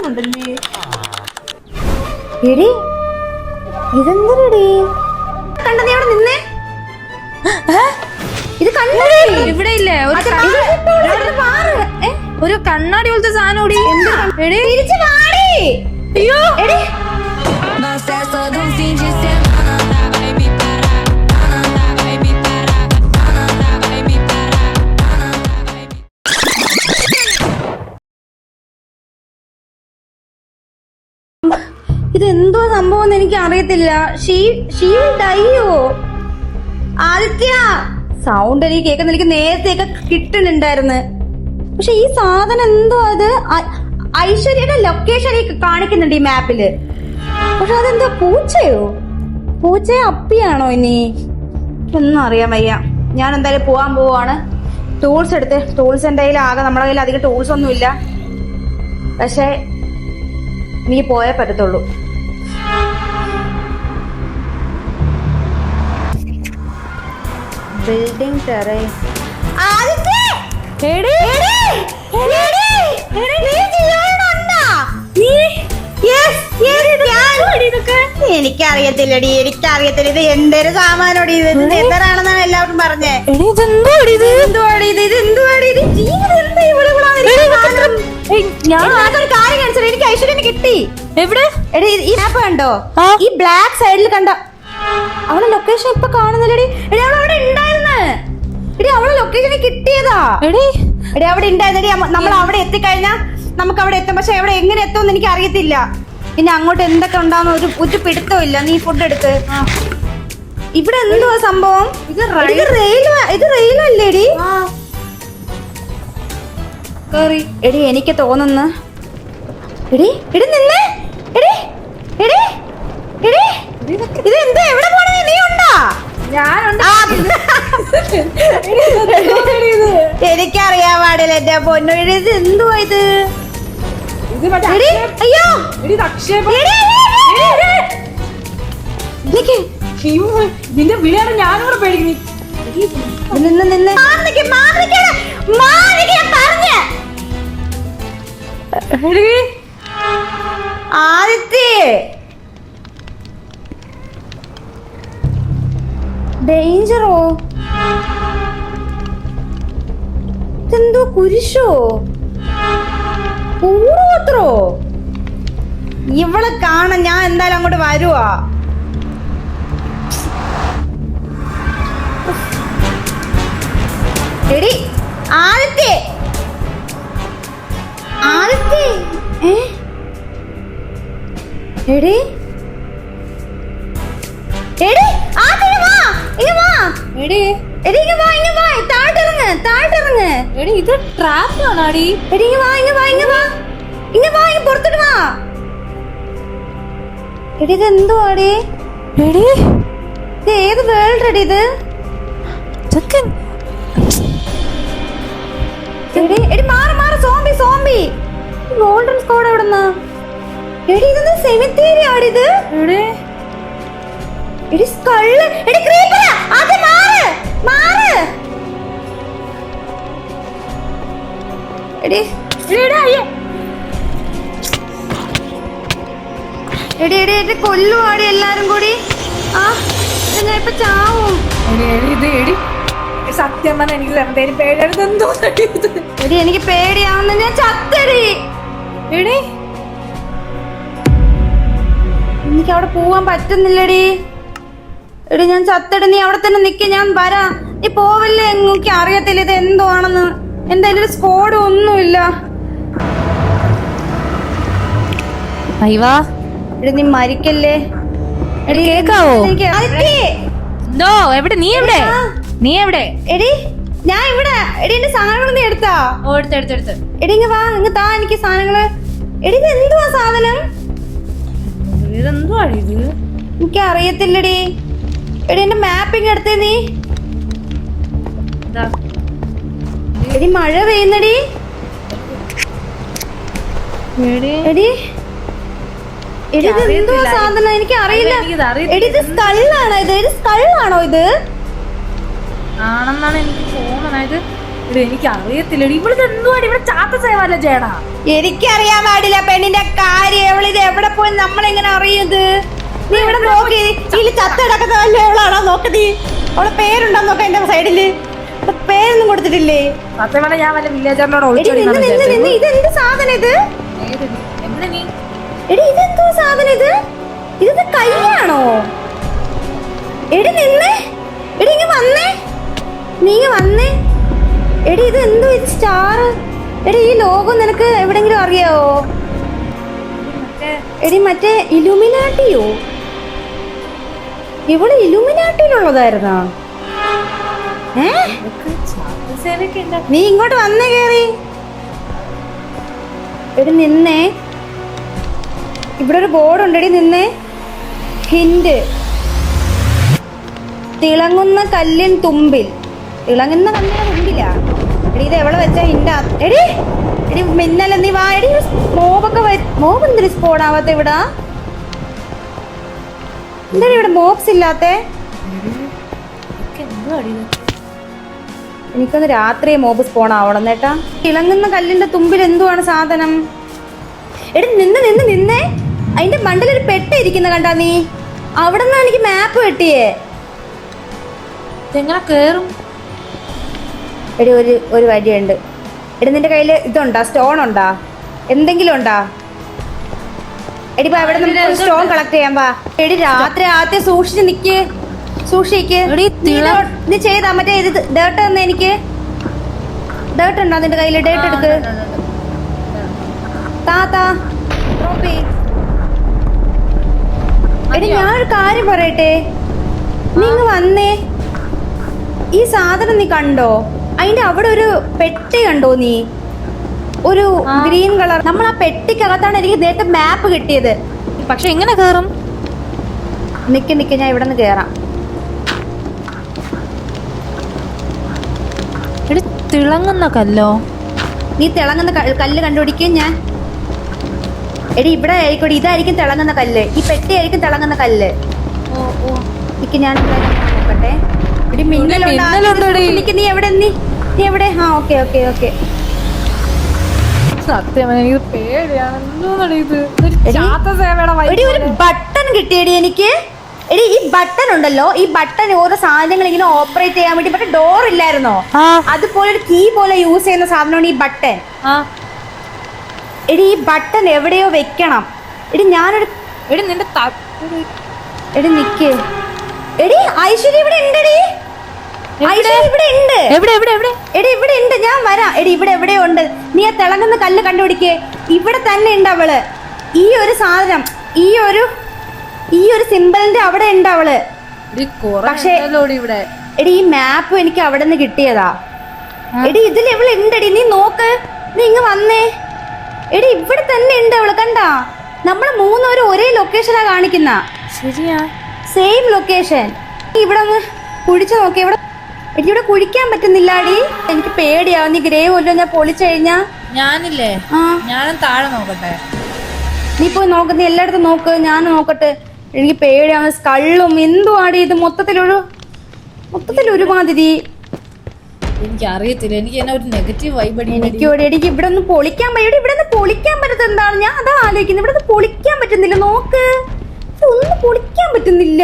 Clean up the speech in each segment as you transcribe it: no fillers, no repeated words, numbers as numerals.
ചെയ്യുന്നുണ്ടല്ലേ? എടി ഇതെന്തരടി കണ്ട നീ അവിടെ നിന്നേ? ഇത് കണ്ടേ? ഇവിടെ ഇല്ലേ ഒരു കണ്ണാടി പോലത്തെ സാധനം കൂടി. അയ്യോ എടി ഇതെന്തോ സംഭവം എനിക്ക് അറിയത്തില്ല. ആദിത്യ സൗണ്ട് എനിക്ക് കേൾക്കുന്ന എനിക്ക് നേരത്തെയൊക്കെ കിട്ടുന്നുണ്ടായിരുന്നു. പക്ഷെ ഈ സാധനം എന്തോ അത് ഐശ്വര്യയുടെ ലൊക്കേഷൻ കാണിക്കുന്നുണ്ട് ഈ മാപ്പില്. പക്ഷെ അതെന്തോ പൂച്ചയോ അപ്പിയാണോ ഇനി ഒന്നും അറിയാൻ വയ്യ. ഞാൻ എന്തായാലും പോവാൻ പോവാണ്. ടൂൾസ് എടുത്ത് ടൂൾസ് എന്റെ കയ്യിൽ ആകെ നമ്മുടെ കയ്യിൽ അധികം ടൂൾസ് ഒന്നും ഇല്ല. പക്ഷെ നീ പോയേ പറ്റത്തുള്ളൂ. ബിൽഡിംഗ് ടെറൈൻ എനിക്കറിയത്തില്ലടി, എനിക്കറിയത്തില്ല. ഇത് എന്തൊരു സാമാനോടി, ഇത് എന്തരാണെന്നാണ് എല്ലാവരും പറഞ്ഞേ. ഞാനൊരു കാര്യം കാണിച്ചത് എനിക്ക് ഐശ്വര്യന് കിട്ടി. എവിടെ? എടി ഈ മാപ്പ് കണ്ടോ? ഈ ബ്ലാക്ക് സൈഡിൽ കണ്ട അവളെ ലൊക്കേഷൻ ഇപ്പൊ കാണുന്നില്ലടി. എടി അവൾ അവിടെ ഉണ്ടായിരുന്ന. എടി അവളെ ലൊക്കേഷൻ കിട്ടിയതാ. എടി അവിടെ ഉണ്ടായിരുന്നടി. നമ്മൾ അവിടെ എത്തിക്കഴിഞ്ഞാ നമുക്ക് അവിടെ എത്തും. പക്ഷെ എവിടെ എങ്ങനെ എത്തുമെന്ന് എനിക്ക് അറിയത്തില്ല. പിന്നെ അങ്ങോട്ട് എന്തൊക്കെ ഉണ്ടാവുന്ന ഒരു പിടുത്തവും ഇല്ല. നീ ഫുഡ് എടുത്ത്. ഇവിടെ എന്തുവാ സംഭവം? ഇത് റെയിലല്ലേടി? എടി എനിക്ക് തോന്നുന്നു. എടി നിന്നെ ഇത് എന്താ? എവിടെ പോണേ? നീ ഉണ്ടാ? എനിക്കറിയാൻ പാടില്ല എന്റെ പൊന്നു. ഇത് എന്തുവാ ഇത്? അയ്യോ നിന്റെ വിളിയാണ് ഞാനൂടെ പേടിക്കുന്നു. ആദിത്യ ഡേഞ്ചറോ? ഇതെന്തോ കുരിശോ പൂർവത്രോ? ഇവളെ കാണാൻ ഞാൻ എന്തായാലും അങ്ങോട്ട് വരുവാ. എടി ആദിത്യ എടി ഇത് ട്രാപ്പ് ആണോടി? പുറത്തോട്ട് വാ. എടി ഇത് എന്തുവാടി? ഇത് ഏത് വേൾഡ് എടി ഇത്? എടി മാറി സോംബി ഗോൾഡൻ സ്ക്വാഡ് എവിടുന്നാ? എടി ഇതൊന്നും സെമിത്തേരി ആടിത്. എടി സ്കള്ള്. എടി ക്രീപ്പർ. അത് മാറ്. എടി കൊല്ലുവാടി എല്ലാരും കൂടി. ഞാൻ ഇപ്പൊ ചാവും. സത്യം പറഞ്ഞ എനിക്ക് പേടിയാണെന്തോ. എടി എനിക്ക് പേടിയാവുന്ന ഞാൻ ചത്തടി. എനിക്ക് അവിടെ പോവാൻ പറ്റുന്നില്ലടി. എടി ഞാൻ ചത്തടി. നീ അവിടെ തന്നെ നിക്ക, ഞാൻ വരാം. നീ പോവല്ലേ? എനിക്ക് അറിയത്തില്ല ഇത് എന്തോ ആണെന്ന്. എന്തായാലും ഒരു സ്കോഡ് ഒന്നുമില്ല. എടി നീ മരിക്കല്ലേ. എടി കേക്കാവോ? എവിടെ? നീ എവിടെ? എടി ഞാൻ ഇവിടെ. എടി എന്റെ സാധനങ്ങൾ നീ എടുത്താ? എടുത്ത്. എടി ഇങ്ങ വാ, ഇങ്ങ താ എനിക്ക് സാധനങ്ങള്. എടി ഇത് എന്തുവാ സാധനം? ഇതെന്തുവാ ഇത്? എനിക്ക് അറിയത്തില്ലടി. എടി എന്റെ മാപ്പിങ് എടുത്തേ നീ. എടി മഴ പെയ്യുന്നടി. എടി എന്തുവാ സാധനം? എനിക്ക് അറിയില്ല. എടി ഇത് സ്കള്ളാണോ? ഇത് സ്കള്ളാണോ? ഇത് ആണെന്നാണ് എനിക്ക് തോന്നണത്. എനിക്ക് അറിയത്തില്ല. ഇവിടെ എന്തുവാണ്? ഇവിടെ ചാത്ത സേവല്ല ചെയ്യണ. എനിക്കറിയാൻ പാടില്ല പെണ്ണിന്റെ കാര്യം. എവളിത് എവിടെ പോയി നമ്മളെങ്ങനെ അറിയത്? നീ ഇവിടെ നോക്കി ഇതില് ചത്തടക്കുന്ന വല്ല എവളാണോ നോക്ക് നീ. അവളെ പേരുണ്ടോ നോക്ക എന്റെ സൈഡില്. പേരൊന്നും കൊടുത്തിട്ടില്ലേ? സത്യം പറഞ്ഞാൽ ഞാൻ വല്ല വില്ലേജറിനോട് ഇതെന്ത് സാധനം ഇത്? എടി ഇതെന്തോ സാധനം ഇത്? ഇത് കയ്യാണോ? എടി നിന്നേ, എടി ഇങ്ങ വന്നേ, നീ വന്നേ. എടി ഇത് എന്തോ ഇത് സ്റ്റാർ? എടി ഈ ലോഗോ നിനക്ക് എവിടെങ്കിലും അറിയാവോ? എടി മറ്റേ ഇലുമിനാട്ടിയോ? ഇവിടെ ഇലുമിനാട്ടിയിലുള്ളതായിരുന്നാ? നീ ഇങ്ങോട്ട് വന്നേ കേറി. എടി നിന്നേ, ഇവിടെ ഒരു ബോർഡ് ഉണ്ടെടി നിന്നേ. ഹിന്റ്: തിളങ്ങുന്ന കല്ലിൻ തുമ്പിൽ. തിളങ്ങുന്ന കല്ലിന്റെ തുമ്പിലാ. എടി ഇത് എവിടെ വെച്ചാ ഹിന്റ്? എടി എടി മിന്നല നീ വാ. എടി മോബൊക്കെ മോബ് എന്തൊരു സ്പോൺ ആവാത്ത ഇവിടെ? എന്താ ഇവിടെ മോബ്സ് ഇല്ലാത്തെ? എനിക്കൊന്ന് രാത്രി മോബ് സ്പോൺ ആവണം നേട്ടാ. തിളങ്ങുന്ന കല്ലിന്റെ തുമ്പിൽ എന്തുവാണ് സാധനം? എടി നിന്ന് നിന്ന് നിന്നേ. അതിന്റെ മണ്ടലൊരു പെട്ട ഇരിക്കുന്ന കണ്ടാ നീ? അവിടെ നിന്നാ എനിക്ക് മാപ്പ് കിട്ടിയേ. എങ്ങനെ കേറും? എടി ഒരു വഴിയുണ്ട്. എടി നിന്റെ കയ്യിൽ ഇതുണ്ടാ? സ്റ്റോൺ ഉണ്ടാ? എന്തെങ്കിലും ഉണ്ടാ? എടി അവിടെ നമുക്ക് സ്റ്റോൺ കളക്ട് ചെയ്യാൻ പാ. എടി രാത്രി ആദ്യം സൂക്ഷിച്ച് നിക്ക്, സൂക്ഷിക്ക്. നീ ചെയ്താ മറ്റേ ഇത് ഡേർട്ട് തന്നെ. എനിക്ക് ഡേർട്ട് ഉണ്ടോ നിന്റെ കയ്യിൽ? ഡേർട്ട് എടുക്ക്. താത്താ എടി ഞാനൊരു കാര്യം പറയട്ടെ. നീ ഇങ്ങ് വന്നേ. ഈ സാധനം നീ കണ്ടോ? അതിന്റെ അവിടെ ഒരു പെട്ടി കണ്ടോ നീ? ഒരു ഗ്രീൻ കളർ. നമ്മൾ ആ പെട്ടിക്കകത്താണ് എനിക്ക് നേരത്തെ മാപ്പ് കിട്ടിയത്. പക്ഷെ എങ്ങനെ കേറും? നിക്ക് നിക്ക്, ഞാൻ ഇവിടെ നിന്ന് കേറാം. എടി തിളങ്ങുന്ന കല്ലോ? നീ തിളങ്ങുന്ന കല്ല് കണ്ടുപിടിക്കും ഞാൻ. എടി ഇവിടെ ആയിക്കോട്ടെ, ഇതായിരിക്കും തിളങ്ങുന്ന കല്ല്. ഈ പെട്ടി ആയിരിക്കും തിളങ്ങുന്ന കല്ല്. നിക്ക് ഞാൻ നോക്കട്ടെ. എടി മിന്നലുണ്ട്. നീ എവിടെ? നീ എവിടെ? ആ ഓക്കെ ഓക്കെ ഓക്കെ. സത്യം എനിക്ക് പേടിയാണ്. എടി ഒരു ബട്ടൺ കിട്ടിയടി എനിക്ക്. എടി ഈ ബട്ടൺ ഉണ്ടല്ലോ, ഈ ബട്ടൺ ഓരോ സാധനങ്ങൾ ഇങ്ങനെ ഓപ്പറേറ്റ് ചെയ്യാൻ വേണ്ടി മറ്റേ ഡോർ ഇല്ലായിരുന്നോ? അതുപോലെ ഒരു കീ പോലെ യൂസ് ചെയ്യുന്ന സാധനമാണ് ഈ ബട്ടൺ. എടി ഈ ബട്ടൺ എവിടെയോ വെക്കണം. എടി ഞാനൊരു എടി നിന്റെ എടി നിക്ക്. എടി ഐശ്വര്യ ഇവിടെ ഉണ്ടെടി. ഐശ്വര്യ ഇവിടെ ഉണ്ട്. എവിടെ എവിടെ എവിടെ? എടി ഇവിടെ ഉണ്ട്. ഞാൻ വരാം. എടി ഇവിടെ എവിടെയോ ഉണ്ട്. നീ ആ തിളങ്ങുന്ന കല്ല് കണ്ടുപിടിക്കേ. ഇവിടെ തന്നെ ഉണ്ട് അവള്. ഈ ഒരു സാധനം, ഈ ഒരു സിമ്പിളിന്റെ അവിടെ ഉണ്ട് അവള്. പക്ഷേ എടി ഈ മാപ്പ് എനിക്ക് അവിടെ നിന്ന് കിട്ടിയതാ. എടി ഇതിൽ എവിടെ ഉണ്ടടി? നീ നോക്ക്. നീ ഇങ്ങ് വന്നേ. എടി ഇവിടെ തന്നെ ഉണ്ട് അവള്. കണ്ടാ? നമ്മള് മൂന്നുപേരും ഒരേ ലൊക്കേഷനാ കാണിക്കുന്ന. ശരിയാ, സെയിം ലൊക്കേഷൻ. ഇവിടെ ഒന്ന് കുഴിച്ചു നോക്കി. എനിക്ക് ഇവിടെ കുഴിക്കാൻ പറ്റുന്നില്ലാടി. എനിക്ക് പേടിയാവും. നീ ഗ്രേ കൊല്ലോ ഞാൻ പൊളിച്ചു കഴിഞ്ഞാ. ഞാനില്ലേ, ഞാനും താഴെ നോക്കട്ടെ. നീ പോയി നോക്ക്. നീ എല്ലായിടത്തും നോക്ക്, ഞാൻ നോക്കട്ടെ. എനിക്ക് പേടിയാവുന്ന സ്കള്ളും എന്തുവാടി ഇത്? മൊത്തത്തിലൊരുമാതിരി. എനിക്ക് അറിയത്തില്ല. എനിക്ക് എന്നാ ഒരു നെഗറ്റീവ് വൈബ്. എനിക്ക് ഇവിടെ ഒന്ന് പൊളിക്കാൻ ഇവിടെ ഒന്ന് പൊളിക്കാൻ പറ്റുന്നത് എന്താണ്? ഞാൻ അതാ ആലോചിക്കുന്നത്. ഇവിടെ ഒന്ന് പൊളിക്കാൻ പറ്റുന്നില്ല. നോക്ക്, ഒന്നും പൊളിക്കാൻ പറ്റുന്നില്ല.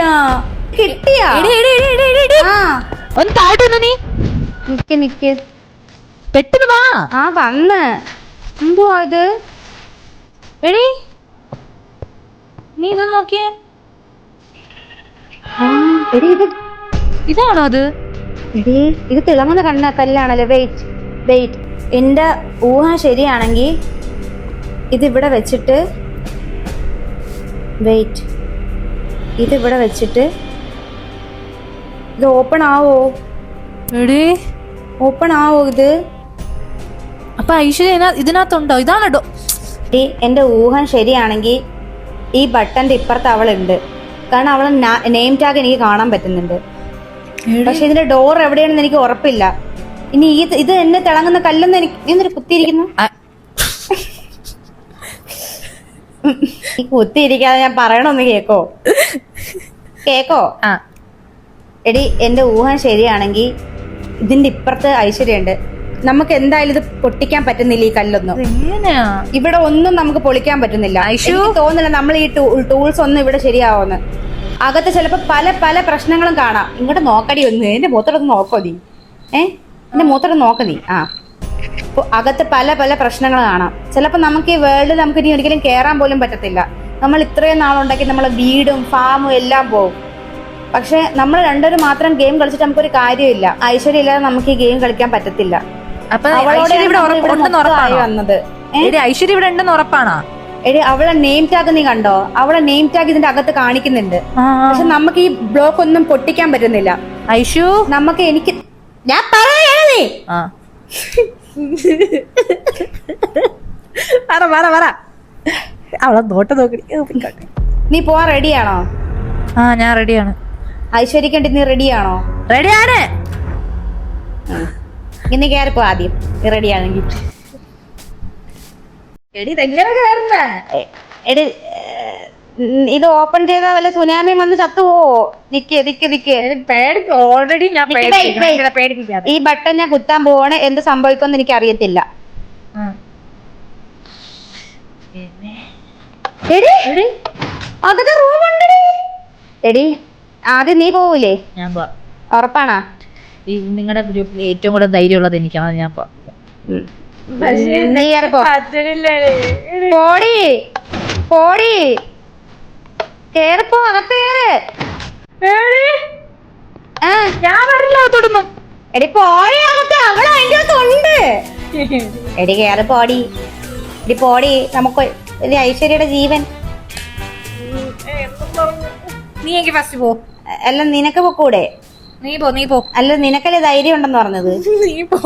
കിട്ടിയാ? ഒന്ന് താഴ്ത്തുന്നു. നീ നിക്ക് പെട്ടെന്ന് വാ. വന്ന്. എന്തുവാ ഇത്? എടി നീ ഇത് നോക്കിയേ. എടി ഇതാണോ അത്? എടി ഇത് തിളങ്ങുന്ന കല്ലാണല്ലോ. വെയിറ്റ്. എന്റെ ഊഹ ശരിയാണെങ്കിൽ ഇതിവിടെ വെച്ചിട്ട് ഇത് ഓപ്പൺ ആവോ? എടി ഓപ്പൺ ആവോ ഇത്? അപ്പൊ ഐശ്വര്യ ഇതിനകത്തുണ്ടോ? ഇതാണോ? എന്റെ ഊഹം ശരിയാണെങ്കിൽ ഈ ബട്ടന്റെ ഇപ്പുറത്ത് അവളുണ്ട്. കാരണം അവളെ നെയിം ടാഗ് എനിക്ക് കാണാൻ പറ്റുന്നുണ്ട്. പക്ഷെ ഇതിന്റെ ഡോർ എവിടെയാണെന്ന് എനിക്ക് ഉറപ്പില്ല. ഇനി ഇത് എന്നെ തിളങ്ങുന്ന കല്ലെന്ന് എനിക്ക് ഇന്നൊരു കുത്തിയിരിക്കുന്നു. ഈ കുത്തിയിരിക്കാതെ ഞാൻ പറയണൊന്ന് കേക്കോ? എടി എന്റെ ഊഹം ശരിയാണെങ്കിൽ ഇതിന്റെ ഇപ്പുറത്ത് ഐശ്വര്യ ഉണ്ട്. നമുക്ക് എന്തായാലും ഇത് പൊട്ടിക്കാൻ പറ്റുന്നില്ല ഈ കല്ലൊന്നും. എങ്ങനെയാ ഇവിടെ ഒന്നും നമുക്ക് പൊളിക്കാൻ പറ്റുന്നില്ല. എനിക്ക് തോന്നുന്നില്ല നമ്മൾ ഈ ടൂൾസ് ഒന്നും ഇവിടെ ശരിയാവുമെന്ന്. അകത്ത് ചിലപ്പോ പല പല പ്രശ്നങ്ങളും കാണാം. ഇങ്ങോട്ട് നോക്കടി ഒന്ന്, എന്റെ മൂത്തോടൊന്ന് നോക്കോ നീ. എന്റെ മൂത്തോടെ നോക്ക നീ. അകത്ത് പല പല പ്രശ്നങ്ങൾ കാണാം. ചിലപ്പോ നമുക്ക് ഈ വേൾഡിൽ നമുക്ക് ഇനി ഒരിക്കലും കേറാൻ പോലും പറ്റത്തില്ല. നമ്മൾ ഇത്രയും നാളുണ്ടാക്കി നമ്മളെ വീടും ഫാമും എല്ലാം പോകും. പക്ഷെ നമ്മൾ രണ്ടുപേരും മാത്രം ഗെയിം കളിച്ചിട്ട് നമുക്കൊരു കാര്യമില്ല. ഐശ്വര്യ ഇല്ലാതെ നമുക്ക് ഈ ഗെയിം കളിക്കാൻ പറ്റത്തില്ല. വന്നത് ഐശ്വര്യ ഇവിടെ ഉണ്ടെന്ന് ഉറപ്പാണോ? എടി അവളെ നെയിം ടാഗ് നീ കണ്ടോ? അവളെ നെയിം ടാഗ് ഇതിന്റെ അകത്ത് കാണിക്കുന്നുണ്ട്. പക്ഷെ നമുക്ക് ഈ ബ്ലോക്ക് ഒന്നും പൊട്ടിക്കാൻ പറ്റുന്നില്ല. ഐഷു നമുക്ക് എനിക്ക് ഞാൻ പറയാനേ അവളെ നോട്ടം നോക്കി. നീ പോവാൻ റെഡിയാണോ? ഞാൻ റെഡിയാണ്. ഐശ്വര്യക്കണ്ടി നീ റെഡിയാണോ? റെഡിയാണ്. ഇന്ന് കയറിപ്പോ ആദ്യം നീ റെഡിയാണെങ്കിൽ. എടി എടി ഇത് ഓപ്പൺ ചെയ്താൽ വല്ല സുനാമിയും വന്ന് ചത്തുവോ? ഓൾറെഡി ഞാൻ ഈ ബട്ടൺ ഞാൻ കുത്താൻ പോവാണ്. എന്ത് സംഭവിക്കുമെന്ന് എനിക്ക് അറിയത്തില്ല. അകത്തെ റൂമുണ്ട്. എടി ആദ്യം നീ പോവൂലേ? ഞാൻ പോവാം. ഉറപ്പാണോ? നിങ്ങളുടെ ഗ്രൂപ്പിൽ ഏറ്റവും കൂടുതൽ ധൈര്യമുള്ളത് എനിക്കാണ്. ഞാൻ പോവാം. നീ കയറിപ്പോ. പോടി പോടി കേറിപ്പോ. അകത്ത് കേറ്. ഞാൻ വരില്ല തൊടുന്നു. എടി പോടി അകത്ത്. അവള് അതിന്റെ അകത്തുണ്ട്. എടി കേറി പോടി. എടി പോടി. നമുക്ക് ഐശ്വര്യയുടെ ജീവൻ. നീ എനിക്ക് ഫസ്റ്റ് പോ. അല്ല നിനക്ക് പൊക്കൂടെ? നീ പോ. അല്ല നിനക്കല്ലേ ധൈര്യം ഉണ്ടെന്ന് പറഞ്ഞത്? നീ പോ.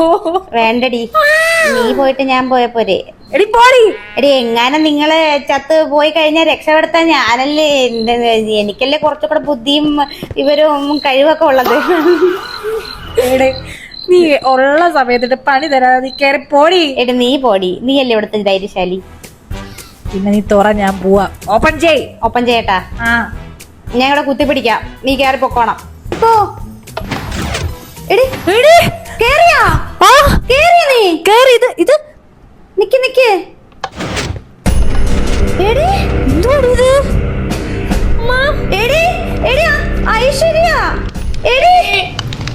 വേണ്ടടി, നീ പോയിട്ട് ഞാൻ പോയ പോരെ. എടി പോടി. എടി എങ്ങാനും നിങ്ങള് ചത്ത് പോയി കഴിഞ്ഞാൽ രക്ഷപ്പെടുത്താൻ ഞാനല്ലേ. എനിക്കല്ലേ കുറച്ചുകൂടെ ബുദ്ധിയും ഇവരും കഴിവൊക്കെ ഉള്ളത്. നീ ഉള്ള സമയത്തിട്ട് പണി തരാതെ നീ കയറി പോടി. എടി നീ പോടി. നീ അല്ലേ ഇവിടുത്തെ ധൈര്യശാലി. പിന്നെ നീ തുറ, ഞാൻ പോവാ. ഓപ്പൺ ചെയ്യട്ടാ. ഞാൻ ഇവിടെ കുത്തിപ്പിടിക്കാം. നീ കയറി പൊക്കോണം.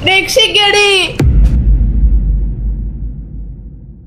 രക്ഷിക്കടി.